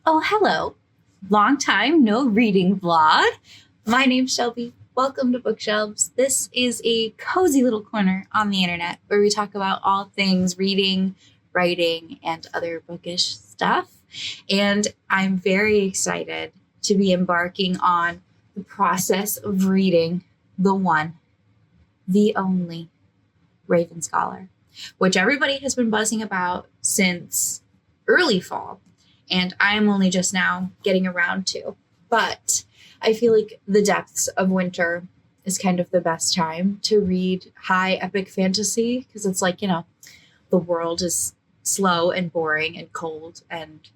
Oh, hello. Long time no reading vlog. My name's Shelby. Welcome to Bookshelves. This is a cozy little corner on the internet where we talk about all things reading, writing, and other bookish stuff. And I'm very excited to be embarking on the process of reading the one, the only Raven Scholar, which everybody has been buzzing about since early fall. And I am only just now getting around to. But I feel like the depths of winter is kind of the best time to read high epic fantasy because it's like, the world is slow and boring and cold. And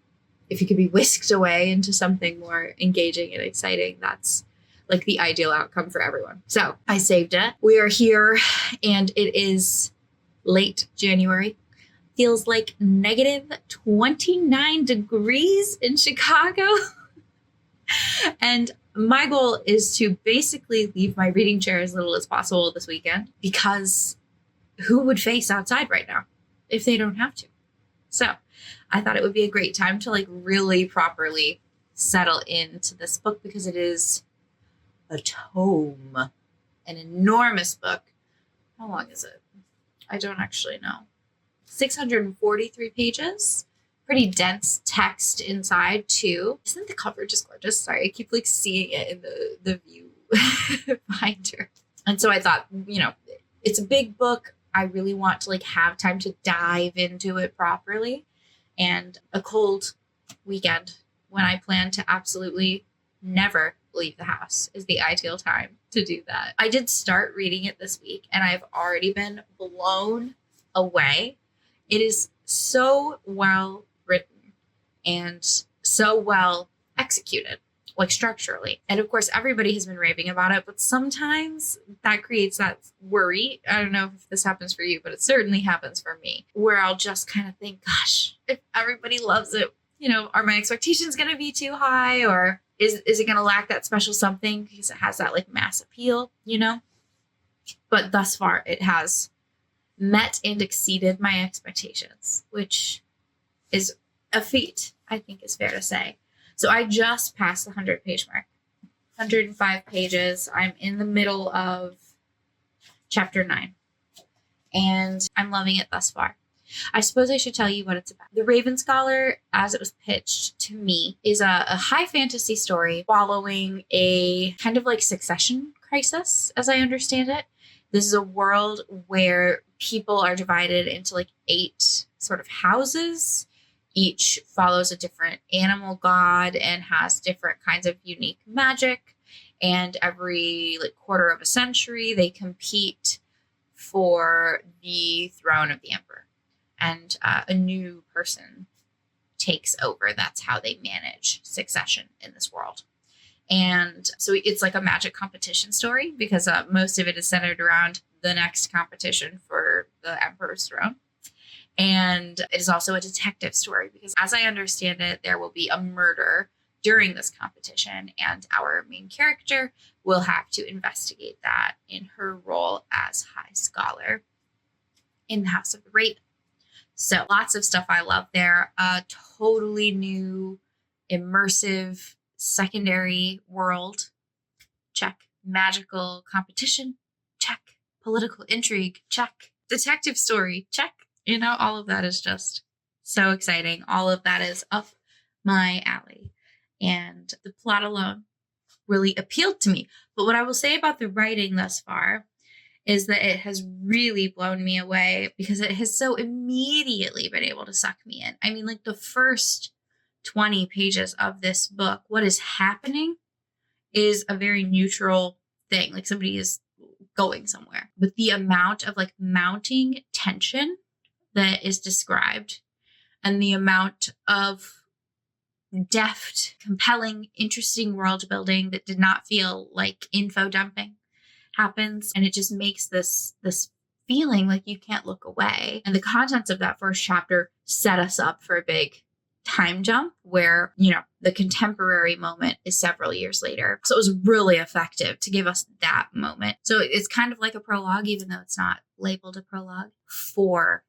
if you could be whisked away into something more engaging and exciting, that's like the ideal outcome for everyone. So I saved it. We are here and it is late January. Feels like negative 29 degrees in Chicago. And my goal is to basically leave my reading chair as little as possible this weekend because who would face outside right now if they don't have to? So I thought it would be a great time to really properly settle into this book because it is a tome, an enormous book. How long is it? I don't actually know. 643 pages. Pretty dense text inside too. Isn't the cover just gorgeous? Sorry, I keep seeing it in the view finder. And so I thought, it's a big book. I really want to have time to dive into it properly. And a cold weekend when I plan to absolutely never leave the house is the ideal time to do that. I did start reading it this week and I've already been blown away. It is so well written and so well executed, structurally. And of course, everybody has been raving about it, but sometimes that creates that worry. I don't know if this happens for you, but it certainly happens for me, where I'll just kind of think, gosh, if everybody loves it, are my expectations going to be too high, or is it going to lack that special something because it has that mass appeal, But thus far, it has met and exceeded my expectations, which is a feat, I think is fair to say. So I just passed the 100-page mark, 105 pages. I'm in the middle of chapter 9, and I'm loving it thus far. I suppose I should tell you what it's about. The Raven Scholar, as it was pitched to me, is a high fantasy story following a kind of succession crisis, as I understand it. This is a world where people are divided into 8 sort of houses. Each follows a different animal god and has different kinds of unique magic. And every quarter of a century, they compete for the throne of the emperor. And a new person takes over. That's how they manage succession in this world. And so it's a magic competition story because most of it is centered around the next competition for the emperor's throne. And it is also a detective story because, as I understand it, there will be a murder during this competition, and our main character will have to investigate that in her role as High Scholar in the House of the Raven. So lots of stuff I love there. A totally new, immersive secondary world. Check. Magical competition. Check. Political intrigue. Check. Detective story. Check. All of that is just so exciting. All of that is up my alley. And the plot alone really appealed to me. But what I will say about the writing thus far is that it has really blown me away because it has so immediately been able to suck me in. I mean, the first 20 pages of this book, what is happening is a very neutral thing. Somebody is going somewhere. But the amount of mounting tension that is described and the amount of deft, compelling, interesting world building that did not feel like info dumping happens, and it just makes this feeling you can't look away. And the contents of that first chapter set us up for a big time jump where, the contemporary moment is several years later. So it was really effective to give us that moment. So it's kind of like a prologue, even though it's not labeled a prologue, for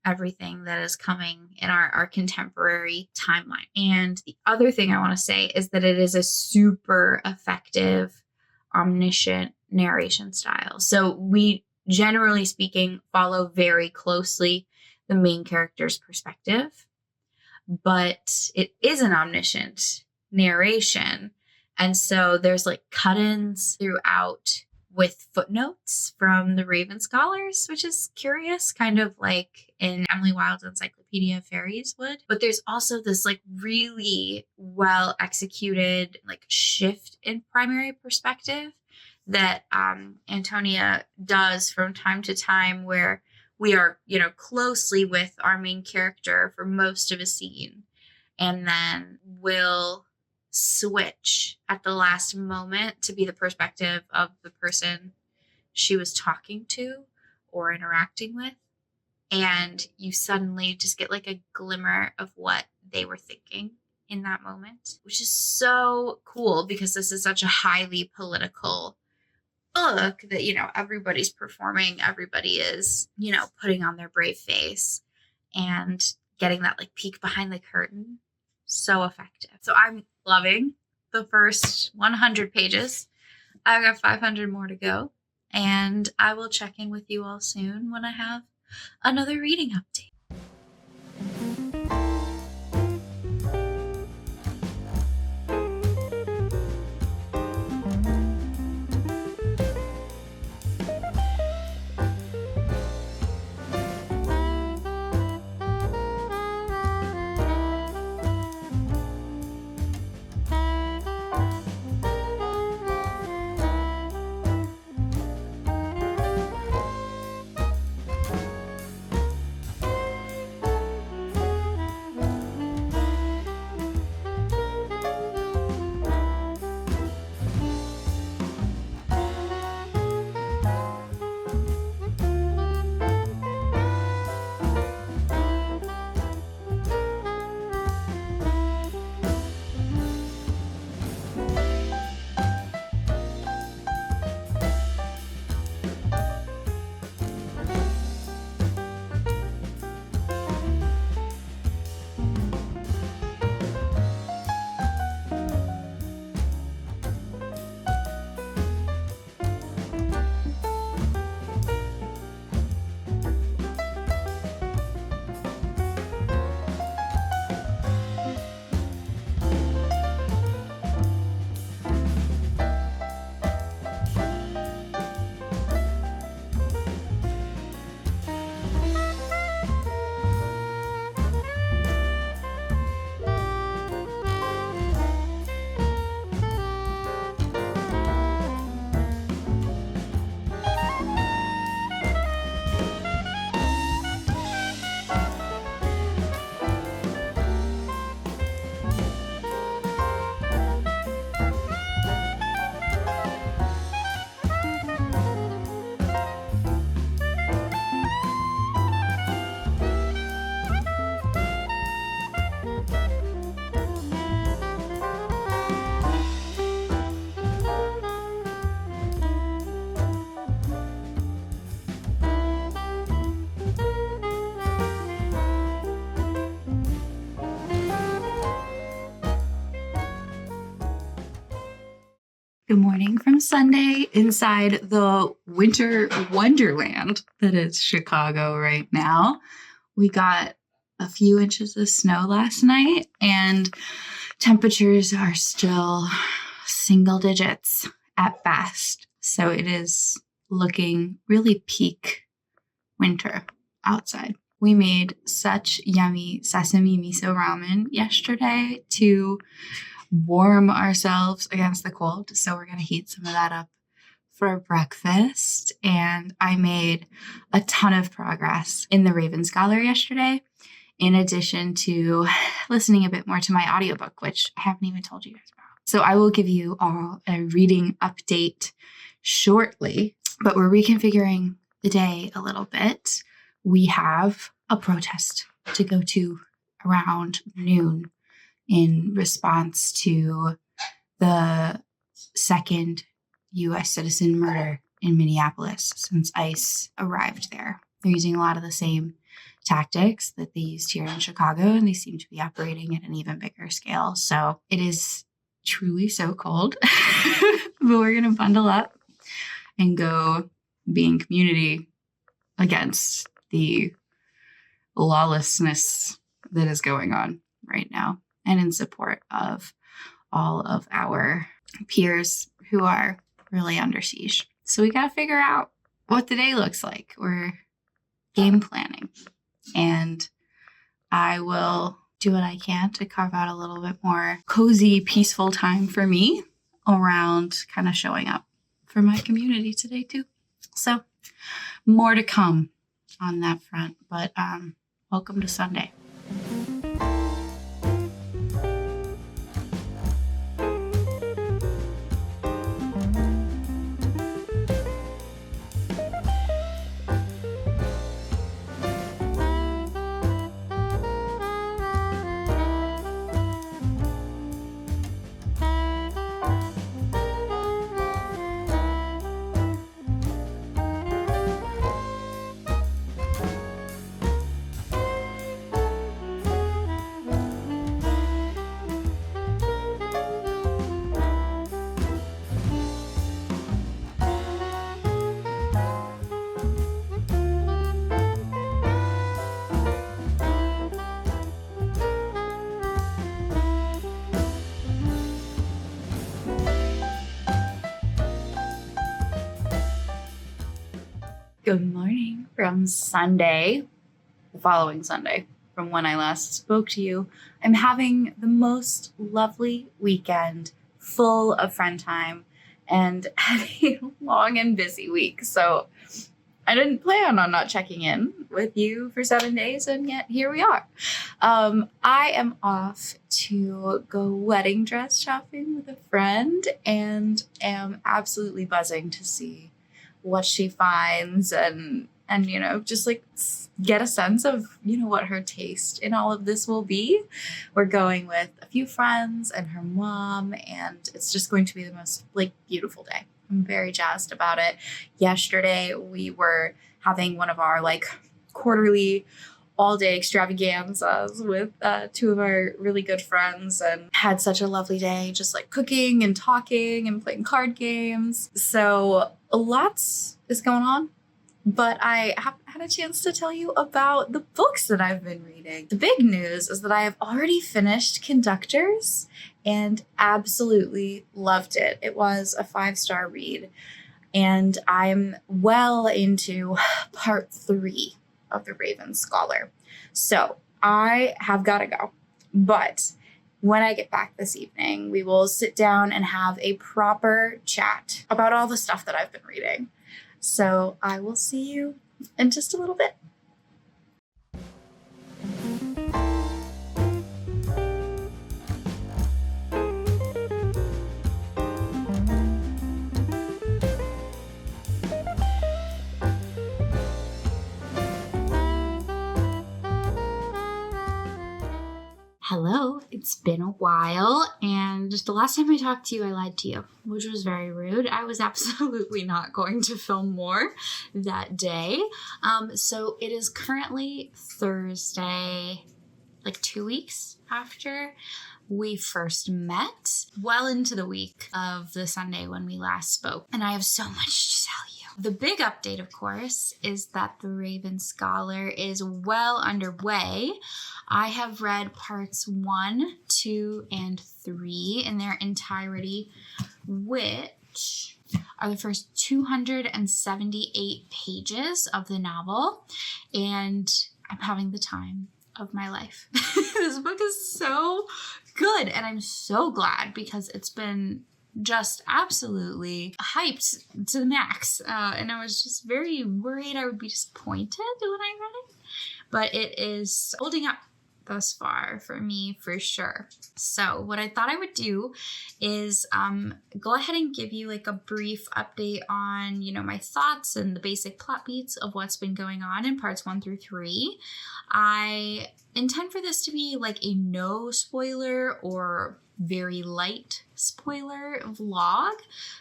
everything that is coming in our contemporary timeline. And the other thing I want to say is that it is a super effective, omniscient narration style. So we, generally speaking, follow very closely the main character's perspective, but it is an omniscient narration. And so there's like cut-ins throughout with footnotes from the Raven scholars, which is curious, kind of like in Emily Wilde's Encyclopedia of Fairies would. But there's also this like really well executed like shift in primary perspective that Antonia does from time to time, where we are, closely with our main character for most of a scene, and then we'll switch at the last moment to be the perspective of the person she was talking to or interacting with. And you suddenly just get like a glimmer of what they were thinking in that moment, which is so cool because this is such a highly political book that, everybody's performing, everybody is, putting on their brave face and getting that like peek behind the curtain. So effective. So I'm loving the first 100 pages. I've got 500 more to go, and I will check in with you all soon when I have another reading update. Good morning from Sunday inside the winter wonderland that is Chicago right now. We got a few inches of snow last night, and temperatures are still single digits at best. So it is looking really peak winter outside. We made such yummy sesame miso ramen yesterday to warm ourselves against the cold. So we're going to heat some of that up for breakfast. And I made a ton of progress in the Raven Scholar yesterday, in addition to listening a bit more to my audiobook, which I haven't even told you guys about. So I will give you all a reading update shortly, but we're reconfiguring the day a little bit. We have a protest to go to around noon in response to the second U.S. citizen murder in Minneapolis since ICE arrived there. They're using a lot of the same tactics that they used here in Chicago, and they seem to be operating at an even bigger scale. So it is truly so cold, but we're going to bundle up and go be in community against the lawlessness that is going on right now, and in support of all of our peers who are really under siege. So we got to figure out what the day looks like. We're game planning, and I will do what I can to carve out a little bit more cozy, peaceful time for me around kind of showing up for my community today too. So more to come on that front, but welcome to Sunday. Good morning from Sunday, the following Sunday, from when I last spoke to you. I'm having the most lovely weekend full of friend time and had a long and busy week. So I didn't plan on not checking in with you for 7 days, and yet here we are. I am off to go wedding dress shopping with a friend and am absolutely buzzing to see what she finds and just like get a sense of what her taste in all of this will be. We're going with a few friends and her mom, and it's just going to be the most beautiful day. I'm very jazzed about it. Yesterday we were having one of our quarterly all-day extravaganzas with two of our really good friends, and had such a lovely day just cooking and talking and playing card games. So lots is going on, but I haven't had a chance to tell you about the books that I've been reading. The big news is that I have already finished Conductors and absolutely loved it. It was a 5-star read, and I'm well into part 3 of the Ravens Scholar. So I have got to go, but when I get back this evening, we will sit down and have a proper chat about all the stuff that I've been reading. So I will see you in just a little bit. Hello, it's been a while, and the last time I talked to you, I lied to you, which was very rude. I was absolutely not going to film more that day. So it is currently Thursday, 2 weeks after we first met, well into the week of the Sunday when we last spoke, and I have so much to tell you. The big update, of course, is that the Raven Scholar is well underway. I have read parts 1, 2, and 3 in their entirety, which are the first 278 pages of the novel, and I'm having the time of my life. This book is so good, and I'm so glad because it's been just absolutely hyped to the max, and I was just very worried I would be disappointed when I read it, but it is holding up thus far for me for sure. So what I thought I would do is go ahead and give you a brief update on my thoughts and the basic plot beats of what's been going on in parts 1 through 3. I intend for this to be like a no spoiler or very light spoiler vlog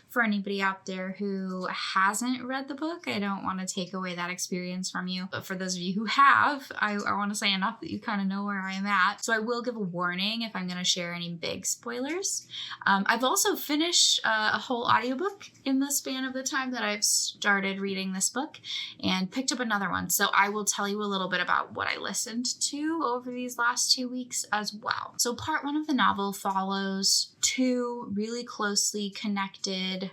for anybody out there who hasn't read the book. I don't want to take away that experience from you, but for those of you who have, I want to say enough that you kind of know where I am at. So I will give a warning if I'm going to share any big spoilers. I've also finished a whole audiobook in the span of the time that I've started reading this book, and picked up another one. So I will tell you a little bit about what I listened to over these last 2 weeks as well. So part 1 of the novel follows 2 really closely connected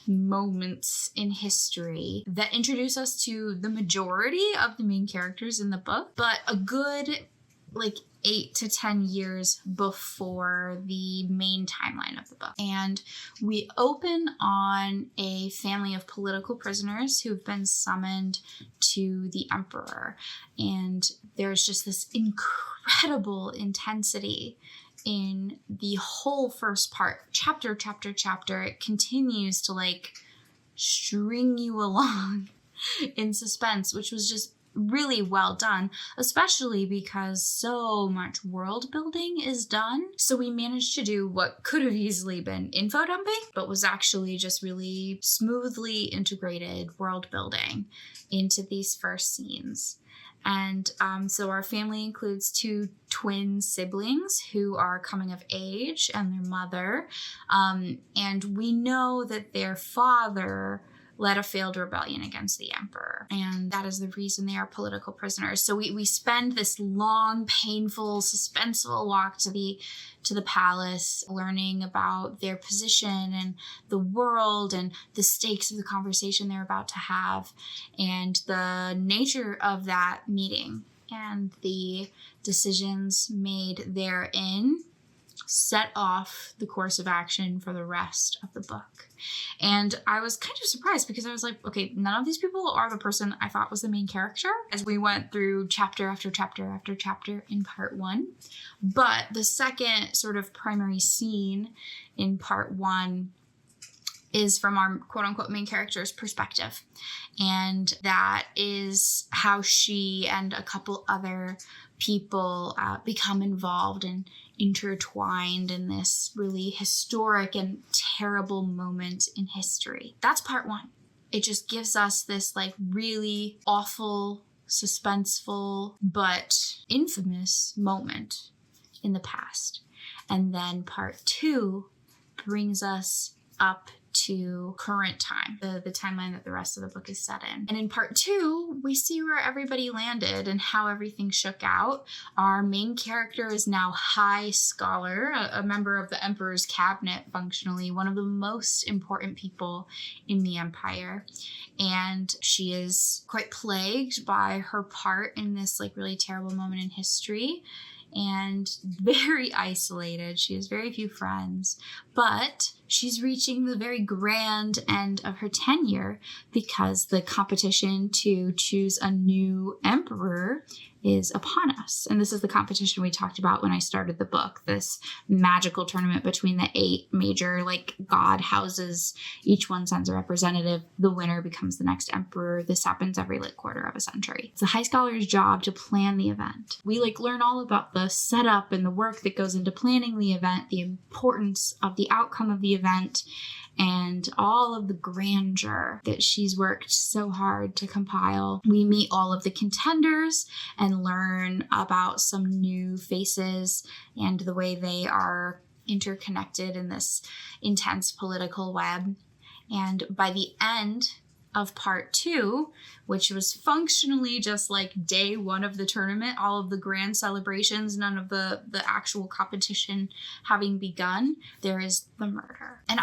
moments in history that introduce us to the majority of the main characters in the book, but a good 8 to 10 years before the main timeline of the book. And we open on a family of political prisoners who've been summoned to the emperor. And there's just this incredible intensity in the whole first part, chapter. It continues to string you along in suspense, which was just really well done, especially because so much world building is done. So we managed to do what could have easily been info dumping, but was actually just really smoothly integrated world building into these first scenes. And so our family includes 2 twin siblings who are coming of age and their mother. And we know that their father led a failed rebellion against the emperor. And that is the reason they are political prisoners. So we spend this long, painful, suspenseful walk to the palace, learning about their position and the world and the stakes of the conversation they're about to have, and the nature of that meeting and the decisions made therein set off the course of action for the rest of the book. And I was kind of surprised because I was like, okay, none of these people are the person I thought was the main character as we went through chapter after chapter after chapter in part 1. But the second sort of primary scene in part 1 is from our quote-unquote main character's perspective. And that is how she and a couple other people become involved and intertwined in this really historic and terrible moment in history. That's part 1. It just gives us this really awful, suspenseful, but infamous moment in the past. And then part 2 brings us up to current time, the timeline that the rest of the book is set in. And in part 2, we see where everybody landed and how everything shook out. Our main character is now High Scholar, a member of the Emperor's cabinet, functionally one of the most important people in the empire. And she is quite plagued by her part in this really terrible moment in history, and very isolated. She has very few friends, but she's reaching the very grand end of her tenure because the competition to choose a new emperor is upon us. And this is the competition we talked about when I started the book, this magical tournament between the 8 major god houses. Each one sends a representative. The winner becomes the next emperor. This happens every quarter of a century. It's the High Scholar's job to plan the event. We learn all about the setup and the work that goes into planning the event, the importance of the outcome of the event, and all of the grandeur that she's worked so hard to compile. We meet all of the contenders and learn about some new faces and the way they are interconnected in this intense political web. And by the end of part 2, which was functionally just day 1 of the tournament, all of the grand celebrations, none of the actual competition having begun, there is the murder. And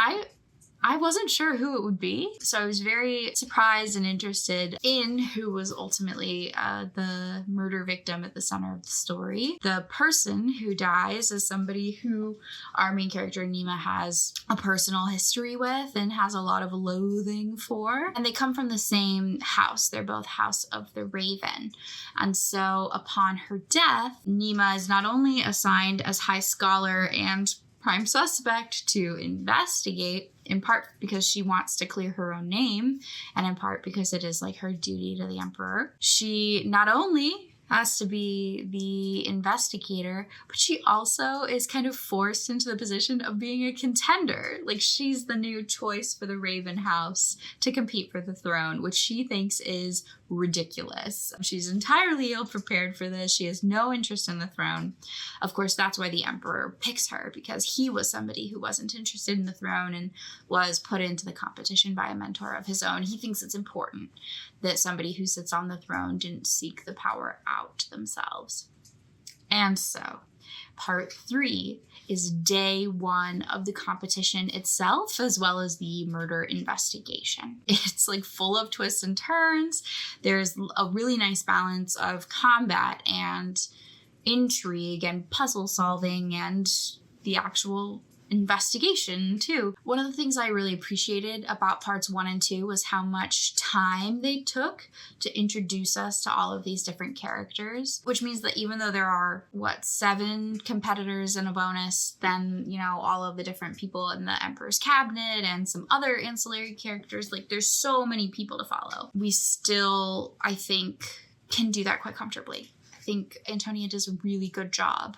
I wasn't sure who it would be, so I was very surprised and interested in who was ultimately the murder victim at the center of the story. The person who dies is somebody who our main character, Nima, has a personal history with and has a lot of loathing for. And they come from the same house. They're both House of the Raven. And so upon her death, Nima is not only assigned as High Scholar and prime suspect to investigate, in part because she wants to clear her own name, and in part because it is her duty to the emperor. She not only has to be the investigator, but she also is kind of forced into the position of being a contender. Like, she's the new choice for the Raven House to compete for the throne, which she thinks is ridiculous. She's entirely ill-prepared for this. She has no interest in the throne. Of course, that's why the emperor picks her, because he was somebody who wasn't interested in the throne and was put into the competition by a mentor of his own. He thinks it's important that somebody who sits on the throne didn't seek the power out themselves. And so, part 3 is day 1 of the competition itself, as well as the murder investigation. It's like full of twists and turns. There's a really nice balance of combat and intrigue and puzzle solving and the actual investigation too. One of the things I really appreciated about parts 1 and 2 was how much time they took to introduce us to all of these different characters, which means that even though there are 7 competitors and a bonus, then, you know, all of the different people in the Emperor's cabinet and some other ancillary characters, like there's so many people to follow. We still, I think, can do that quite comfortably. I think Antonia does a really good job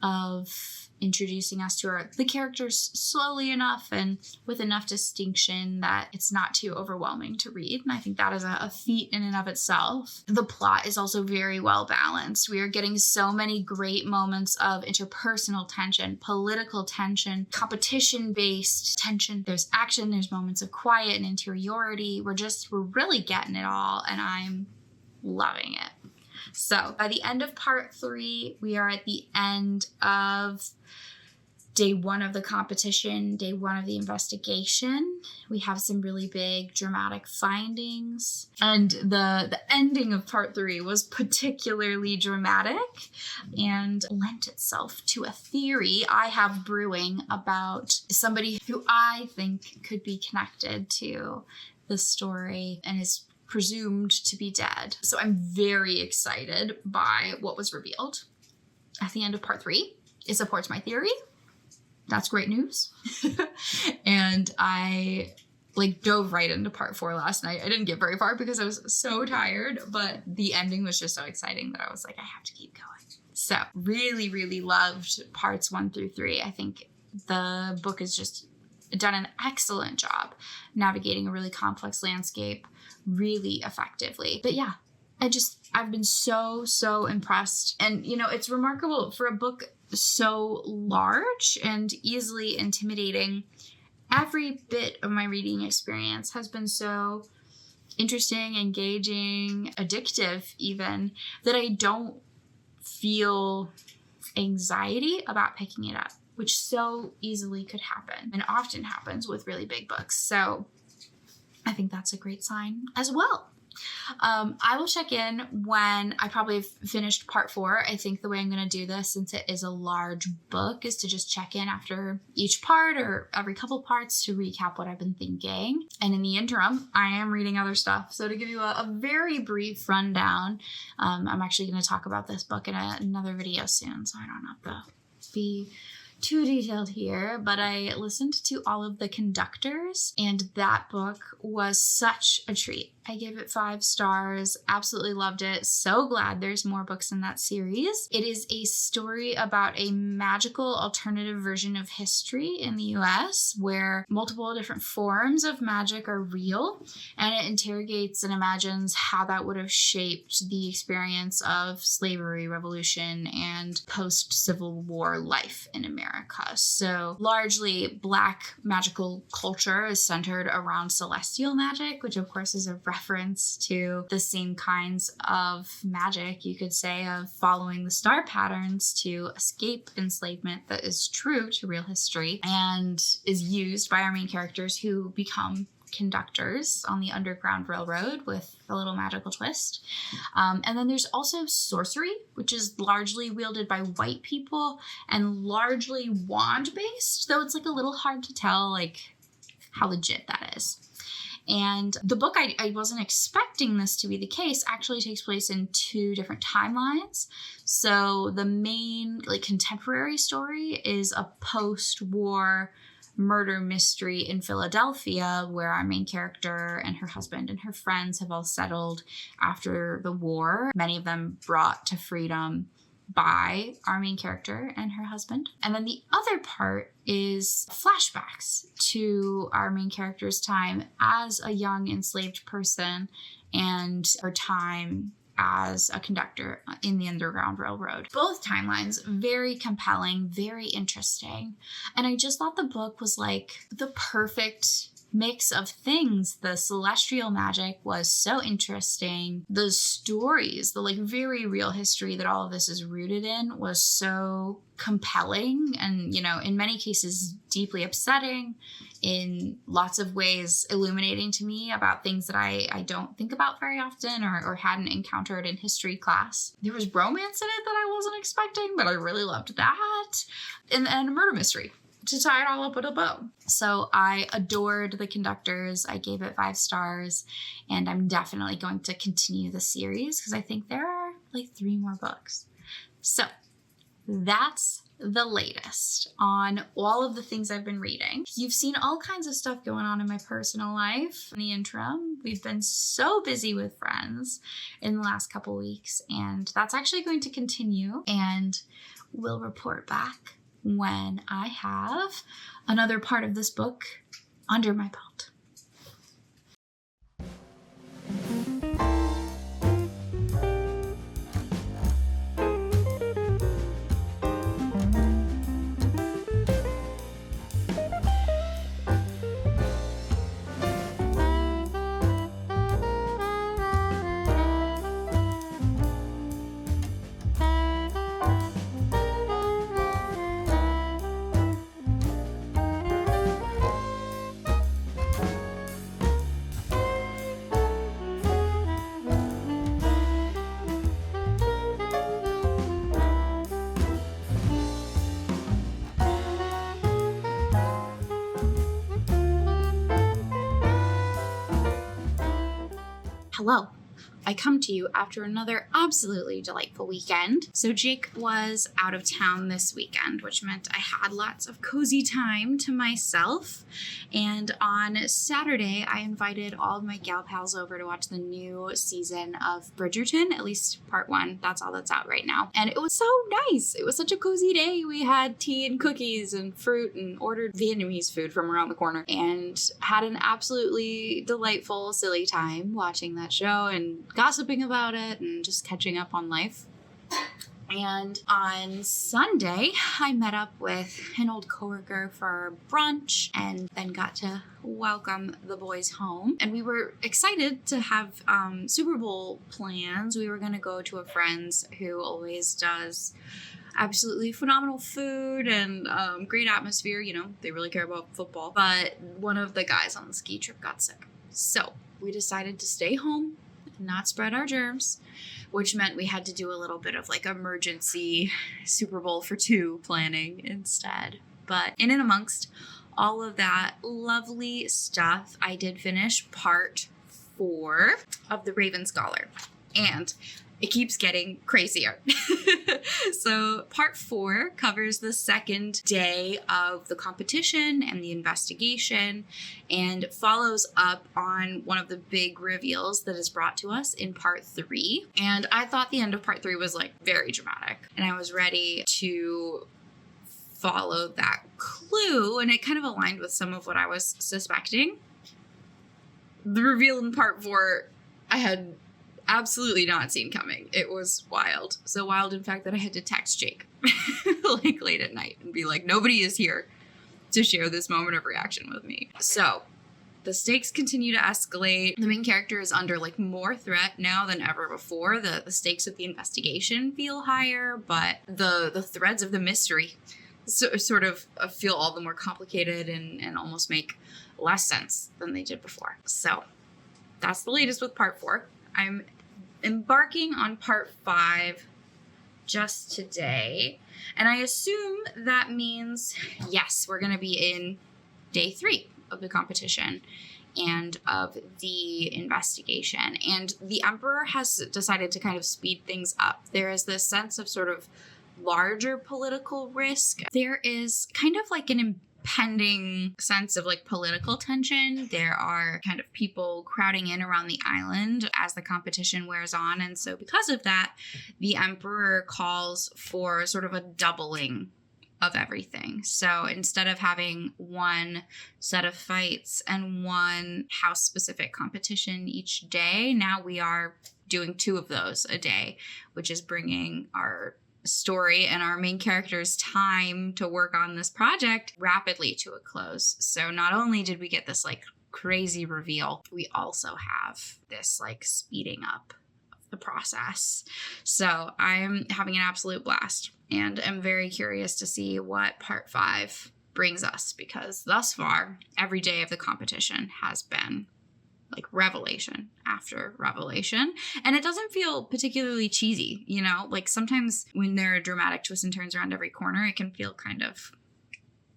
of introducing us to the characters slowly enough and with enough distinction that it's not too overwhelming to read. And I think that is a feat in and of itself. The plot is also very well balanced. We are getting so many great moments of interpersonal tension, political tension, competition-based tension. There's action, there's moments of quiet and interiority. We're really getting it all, and I'm loving it. So by the end of part 3, we are at the end of day 1 of the competition, day 1 of the investigation. We have some really big dramatic findings. And the ending of part 3 was particularly dramatic and lent itself to a theory I have brewing about somebody who I think could be connected to the story and is presumed to be dead. So I'm very excited by what was revealed at the end of part 3. It supports my theory. That's great news. And I dove right into part 4 last night. I didn't get very far because I was so tired, but the ending was just so exciting that I was like, I have to keep going. So really, really loved parts 1 through 3. I think the book has just done an excellent job navigating a really complex landscape really effectively. But yeah, I've been so impressed. And, you know, it's remarkable for a book so large and easily intimidating. Every bit of my reading experience has been so interesting, engaging, addictive even, that I don't feel anxiety about picking it up, which so easily could happen and often happens with really big books. So I think that's a great sign as well. I will check in when I probably have finished part 4. I think the way I'm going to do this, since it is a large book, is to just check in after each part or every couple parts to recap what I've been thinking. And in the interim, I am reading other stuff. So to give you a very brief rundown, I'm actually going to talk about this book in another video soon, so I don't have to be too detailed here, but I listened to all of the conductors, and that book was such a treat. I gave it 5 stars, absolutely loved it. So glad there's more books in that series. It is a story about a magical alternative version of history in the US where multiple different forms of magic are real, and it interrogates and imagines how that would have shaped the experience of slavery, revolution, and post-Civil War life in America. So largely Black magical culture is centered around celestial magic, which of course is a reference to the same kinds of magic, you could say, of following the star patterns to escape enslavement that is true to real history and is used by our main characters who become conductors on the Underground Railroad with a little magical twist. And then there's also sorcery, which is largely wielded by white people and largely wand-based, though it's a little hard to tell how legit that is. And the book, I wasn't expecting this to be the case, actually takes place in 2 different timelines. So the main contemporary story is a post-war murder mystery in Philadelphia where our main character and her husband and her friends have all settled after the war, many of them brought to freedom by our main character and her husband. And then the other part is flashbacks to our main character's time as a young enslaved person and her time as a conductor in the Underground Railroad. Both timelines, very compelling, very interesting. And I just thought the book was like the perfect mix of things. The celestial magic was so interesting. The stories, the like very real history that all of this is rooted in was so compelling and, you know, in many cases deeply upsetting, in lots of ways illuminating to me about things that I don't think about very often or hadn't encountered in history class. There was romance in it that I wasn't expecting, but I really loved that. And a murder mystery to tie it all up with a bow. So I adored The Conductors. I gave it 5 stars, and I'm definitely going to continue the series because I think there are like 3 more books. So that's the latest on all of the things I've been reading. You've seen all kinds of stuff going on in my personal life in the interim. We've been so busy with friends in the last couple weeks, and that's actually going to continue, and we'll report back when I have another part of this book under my belt. Hello. I come to you after another absolutely delightful weekend. So Jake was out of town this weekend, which meant I had lots of cozy time to myself. And on Saturday, I invited all of my gal pals over to watch the new season of Bridgerton, at least part 1. That's all that's out right now. And it was so nice. It was such a cozy day. We had tea and cookies and fruit and ordered Vietnamese food from around the corner and had an absolutely delightful, silly time watching that show and gossiping about it and just catching up on life. And on Sunday, I met up with an old coworker for brunch and then got to welcome the boys home. And we were excited to have Super Bowl plans. We were going to go to a friend's who always does absolutely phenomenal food and great atmosphere. You know, they really care about football. But one of the guys on the ski trip got sick. So we decided to stay home, not spread our germs, which meant we had to do a little bit of like emergency Super Bowl for 2 planning instead. But in and amongst all of that lovely stuff, I did finish part 4 of The Raven Scholar, and it keeps getting crazier. So part 4 covers the second day of the competition and the investigation and follows up on one of the big reveals that is brought to us in part 3. And I thought the end of part 3 was like very dramatic, and I was ready to follow that clue, and it kind of aligned with some of what I was suspecting. The reveal in part 4 I had absolutely not seen coming. It was wild. So wild, in fact, that I had to text Jake like late at night and be like, nobody is here to share this moment of reaction with me. So the stakes continue to escalate. The main character is under like more threat now than ever before. The stakes of the investigation feel higher, but the threads of the mystery sort of feel all the more complicated and almost make less sense than they did before. So that's the latest with part 4. I'm embarking on part 5 just today, and I assume that means, yes, we're going to be in day 3 of the competition and of the investigation. And the Emperor has decided to kind of speed things up. There is this sense of sort of larger political risk. There is kind of like an pending sense of like political tension. There are kind of people crowding in around the island as the competition wears on. And so because of that, the emperor calls for sort of a doubling of everything. So instead of having one set of fights and one house-specific competition each day, now we are doing 2 of those a day, which is bringing our story and our main character's time to work on this project rapidly to a close. So not only did we get this like crazy reveal, we also have this like speeding up of the process. So I'm having an absolute blast and I'm very curious to see what part 5 brings us, because thus far, every day of the competition has been like revelation after revelation. And it doesn't feel particularly cheesy, you know? Like sometimes when there are dramatic twists and turns around every corner, it can feel kind of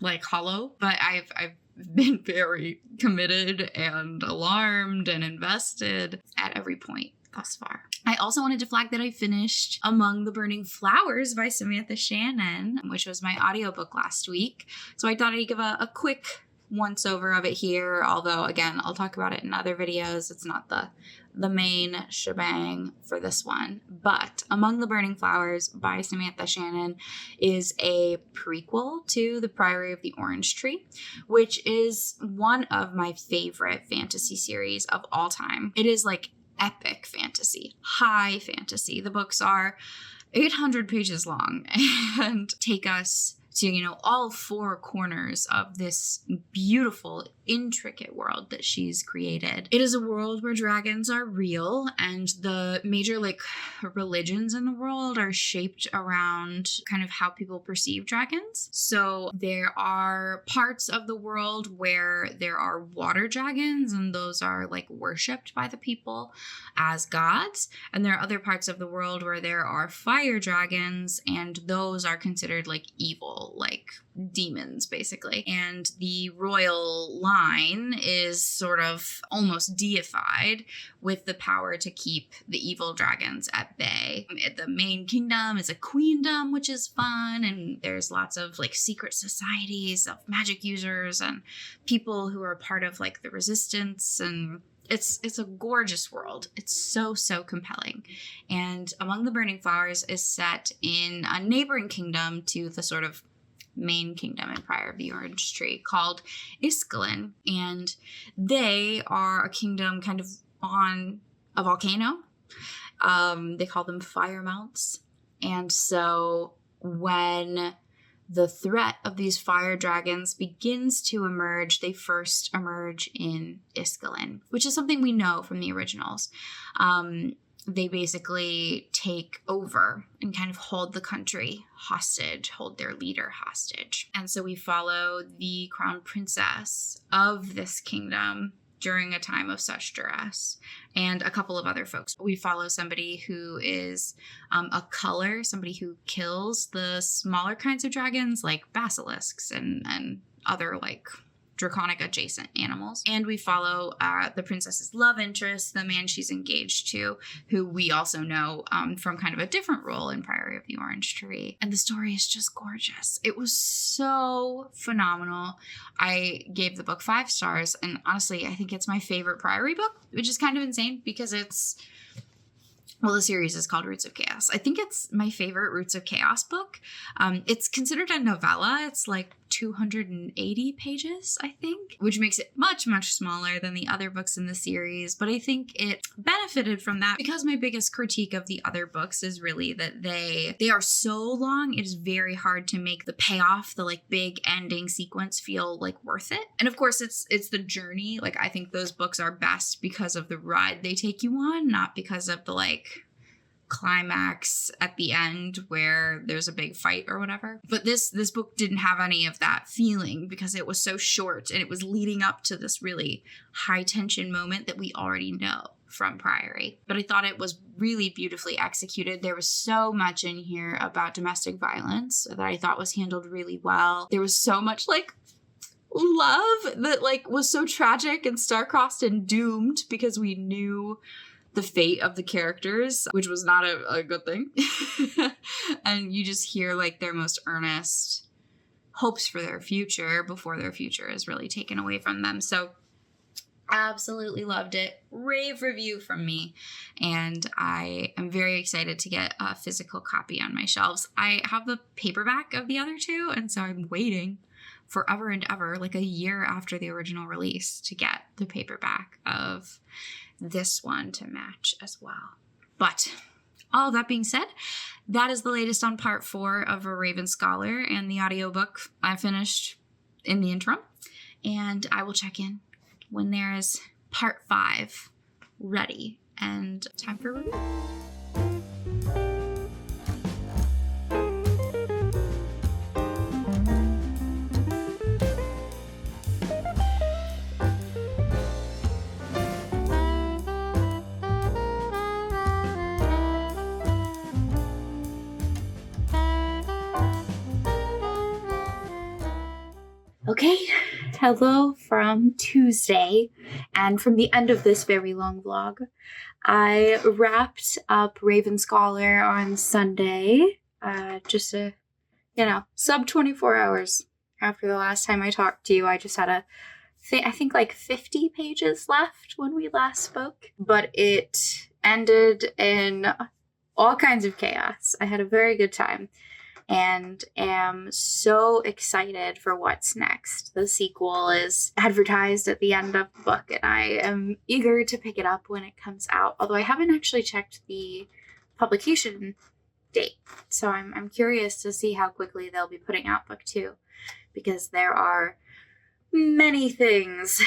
like hollow. But I've been very committed and alarmed and invested at every point thus far. I also wanted to flag that I finished Among the Burning Flowers by Samantha Shannon, which was my audiobook last week. So I thought I'd give a quick once over of it here, although again I'll talk about it in other videos. It's not the main shebang for this one. But Among the Burning Flowers by Samantha Shannon is a prequel to The Priory of the Orange Tree, which is one of my favorite fantasy series of all time. It is like epic fantasy, high fantasy. The books are 800 pages long and take us to, you know, all 4 corners of this beautiful, intricate world that she's created. It is a world where dragons are real, and the major like religions in the world are shaped around kind of how people perceive dragons. So there are parts of the world where there are water dragons, and those are like worshipped by the people as gods. And there are other parts of the world where there are fire dragons, and those are considered like evil, like demons basically. And the royal line is sort of almost deified with the power to keep the evil dragons at bay. The main kingdom is a queendom, which is fun, and there's lots of like secret societies of magic users and people who are part of like the resistance, and it's a gorgeous world. It's so compelling. And Among the Burning Flowers is set in a neighboring kingdom to the sort of main kingdom in Priory of the Orange Tree called Iskalin. And they are a kingdom kind of on a volcano. They call them fire mounts. And so when the threat of these fire dragons begins to emerge, they first emerge in Iskalin, which is something we know from the originals. They basically take over and kind of hold the country hostage, hold their leader hostage. And so we follow the crown princess of this kingdom during a time of such duress, and a couple of other folks. We follow somebody who is a culler, somebody who kills the smaller kinds of dragons like basilisks and other like draconic adjacent animals. And we follow the princess's love interest, the man she's engaged to, who we also know from kind of a different role in Priory of the Orange Tree. And the story is just gorgeous. It was so phenomenal. I gave the book 5 stars, and honestly, I think it's my favorite Priory book, which is kind of insane because it's, well, the series is called Roots of Chaos. I think it's my favorite Roots of Chaos book. It's considered a novella. It's like 280 pages, I think, which makes it much smaller than the other books in the series. But I think it benefited from that because my biggest critique of the other books is really that they are so long. It is very hard to make the payoff, the like big ending sequence feel like worth it. And of course, it's the journey. Like I think those books are best because of the ride they take you on, not because of the like climax at the end where there's a big fight or whatever. But this book didn't have any of that feeling because it was so short and it was leading up to this really high tension moment that we already know from Priory. But I thought it was really beautifully executed. There was so much in here about domestic violence that I thought was handled really well. There was so much like love that like was so tragic and star-crossed and doomed because we knew the fate of the characters, which was not a good thing. And you just hear like their most earnest hopes for their future before their future is really taken away from them. So absolutely loved it. Rave review from me. And I am very excited to get a physical copy on my shelves. I have the paperback of the other two, and so I'm waiting forever and ever, like a year after the original release, to get the paperback of this one to match as well. But all of that being said, that is the latest on part 4 of A Raven Scholar, and the audiobook I finished in the interim. And I will check in when there is part 5 ready and time for review. Okay, hello from Tuesday, and from the end of this very long vlog. I wrapped up Raven Scholar on Sunday, just sub 24 hours after the last time I talked to you. I just had I think like 50 pages left when we last spoke, but it ended in all kinds of chaos. I had a very good time and am so excited for what's next. The sequel is advertised at the end of the book, and I am eager to pick it up when it comes out, although I haven't actually checked the publication date. So I'm curious to see how quickly they'll be putting out book 2, because there are many things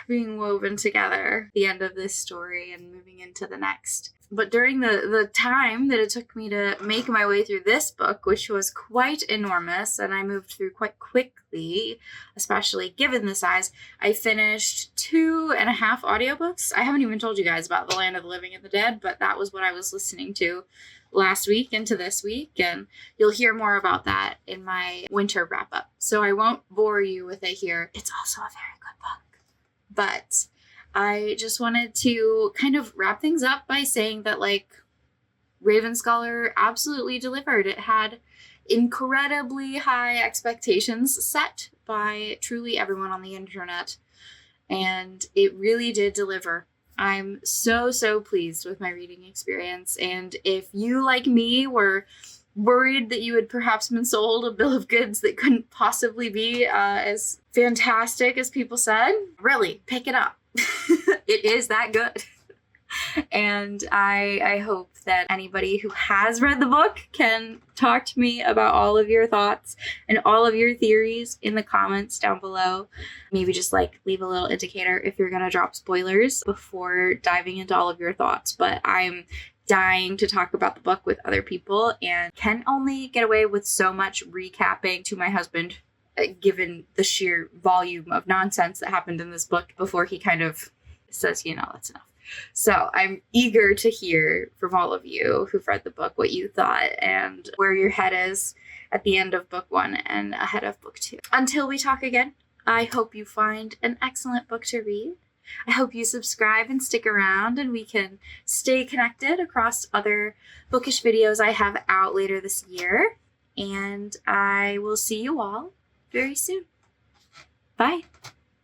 being woven together at the end of this story and moving into the next. But during the time that it took me to make my way through this book, which was quite enormous, and I moved through quite quickly, especially given the size, I finished 2.5 audiobooks. I haven't even told you guys about The Land of the Living and the Dead, but that was what I was listening to last week into this week, and you'll hear more about that in my winter wrap-up. So I won't bore you with it here. It's also a very good book. But I just wanted to kind of wrap things up by saying that, Raven Scholar absolutely delivered. It had incredibly high expectations set by truly everyone on the internet, and it really did deliver. I'm so pleased with my reading experience, and if you, like me, were worried that you had perhaps been sold a bill of goods that couldn't possibly be as fantastic as people said, really, pick it up. It is that good. And I hope that anybody who has read the book can talk to me about all of your thoughts and all of your theories in the comments down below. Maybe just leave a little indicator if you're gonna drop spoilers before diving into all of your thoughts. But I'm dying to talk about the book with other people and can only get away with so much recapping to my husband, given the sheer volume of nonsense that happened in this book before he kind of says, that's enough. So I'm eager to hear from all of you who've read the book what you thought and where your head is at the end of book 1 and ahead of book 2. Until we talk again, I hope you find an excellent book to read. I hope you subscribe and stick around, and we can stay connected across other bookish videos I have out later this year. And I will see you all very soon. Bye.